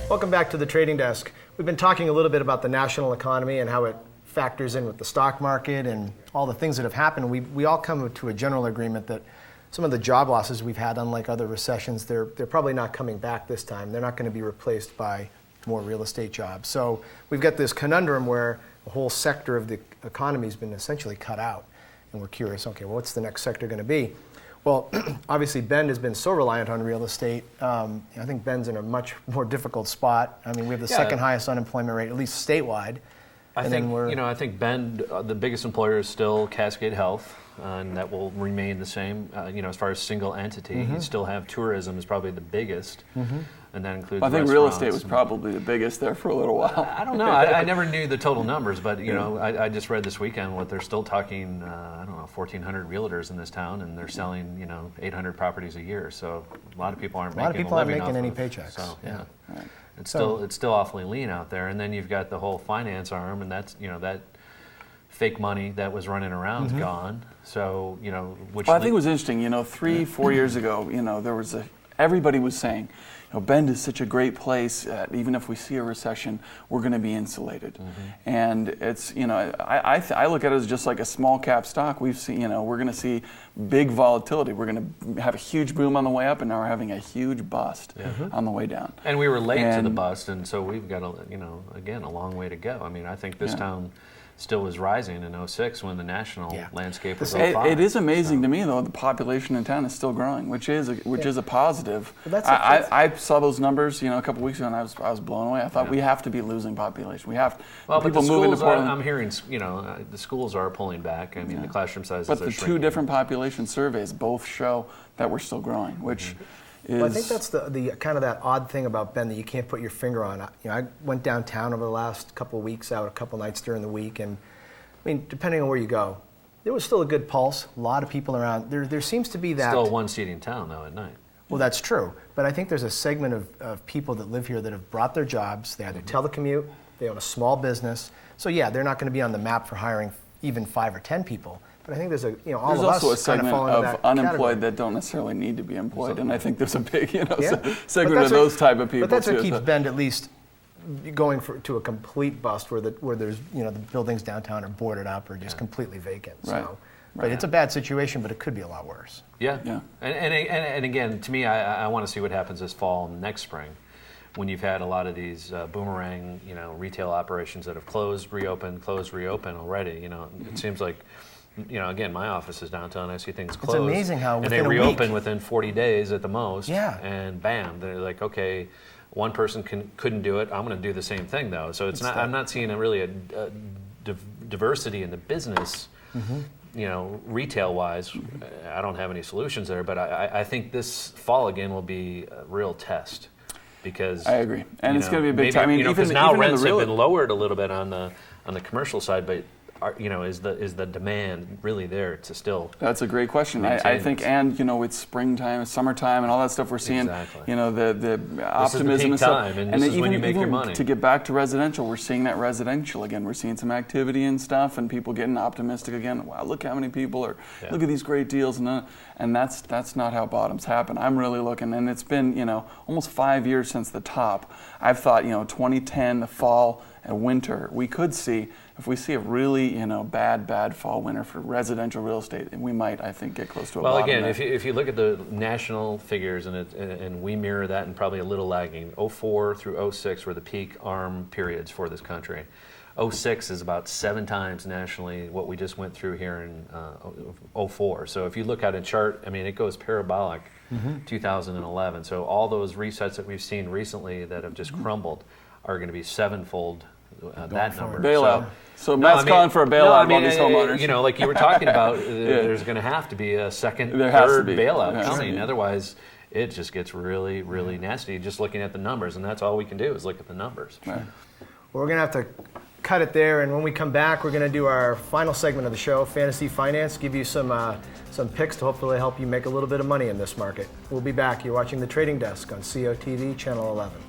Welcome back to the Trading Desk. We've been talking a little bit about the national economy and how it factors in with the stock market and all the things that have happened. We all come to a general agreement that some of the job losses we've had, unlike other recessions, they're probably not coming back this time. They're not going to be replaced by more real estate jobs. So we've got this conundrum where a whole sector of the economy has been essentially cut out. And we're curious, okay, well, what's the next sector going to be? Well, obviously, Bend has been so reliant on real estate. I think Bend's in a much more difficult spot. I mean, we have the second highest unemployment rate, at least statewide. I think Bend, the biggest employer is still Cascade Health, and that will remain the same. As far as single entity, you still have tourism is probably the biggest, and that includes. I think real estate was probably the biggest there for a little while. I don't know. I never knew the total numbers, but I just read this weekend what they're still talking. 1,400 realtors in this town, and they're selling 800 properties a year. So a lot of people aren't making any paychecks. So yeah. Right. It's still awfully lean out there, and then you've got the whole finance arm, and that's that fake money that was running around's gone. So I think it was interesting. 3-4 years ago, there was everybody was saying, Bend is such a great place. Even if we see a recession, we're going to be insulated. And it's I look at it as just like a small cap stock. We've seen we're going to see big volatility. We're going to have a huge boom on the way up, and now we're having a huge bust on the way down. And we were late to the bust, and so we've got again a long way to go. I mean, I think this town still was rising in 2006 when the national landscape was on fire. It is amazing to me, though, the population in town is still growing, which is a positive. I saw those numbers, a couple weeks ago, and I was blown away. I thought we have to be losing population. We have people moving to Portland. I'm hearing, the schools are pulling back. I mean, the classroom sizes are shrinking. But the two different population surveys both show that we're still growing, which. Well, I think that's the kind of that odd thing about Bend that you can't put your finger on. I went downtown over the last couple of weeks, out a couple nights during the week, and I mean, depending on where you go, there was still a good pulse. A lot of people around. There seems to be that. Still a one-seating town though at night. Well, that's true, but I think there's a segment of people that live here that have brought their jobs. They either telecommute, they own a small business. So yeah, they're not going to be on the map for hiring even 5 or 10 people. But I think there's there's also a segment of unemployed that don't necessarily need to be employed, and I think there's a big segment of those type of people. But that's what keeps Bend at least going to a complete bust, where there's the buildings downtown are boarded up or just completely vacant. Right. So, but it's a bad situation, but it could be a lot worse. Yeah. And again, to me, I want to see what happens this fall and next spring, when you've had a lot of these boomerang retail operations that have closed, reopened already. It seems like. Again, my office is downtown. I see things closed. It's amazing how and they reopen within 40 days at the most. Yeah. And bam, they're like, okay, one person couldn't do it. I'm going to do the same thing though. So it's not. I'm not seeing a diversity in the business. Retail-wise, I don't have any solutions there. But I think this fall again will be a real test. Because I agree, and it's going to be a big time. Because now rents have been lowered a little bit on the commercial side, but. Is the demand really there to still? That's a great question. I think, and it's springtime, summertime, and all that stuff we're seeing. Exactly. The optimism is the peak and stuff. time, and this is when you make your money. To get back to residential, we're seeing that residential again. We're seeing some activity and stuff, and people getting optimistic again. Wow, look how many people are. Yeah. Look at these great deals, and that's not how bottoms happen. I'm really looking, and it's been almost 5 years since the top. I've thought 2010, the fall and winter, we could see. If we see a really, bad fall winter for residential real estate, we might, I think, get close to a bottom. Well, again, if you look at the national figures, and we mirror that, and probably a little lagging, 04 through 06 were the peak ARM periods for this country. 06 is about 7 times nationally what we just went through here in 04. So if you look at a chart, it goes parabolic. 2011. So all those resets that we've seen recently that have just crumbled are going to be sevenfold. That number. Bailout. So Matt's calling for a bailout of all these homeowners. Like you were talking about, there's going to have to be a second, third bailout coming. Otherwise, it just gets really, really nasty just looking at the numbers, and that's all we can do is look at the numbers. Right. Well, we're going to have to cut it there, and when we come back, we're going to do our final segment of the show, Fantasy Finance, give you some picks to hopefully help you make a little bit of money in this market. We'll be back. You're watching The Trading Desk on COTV, Channel 11.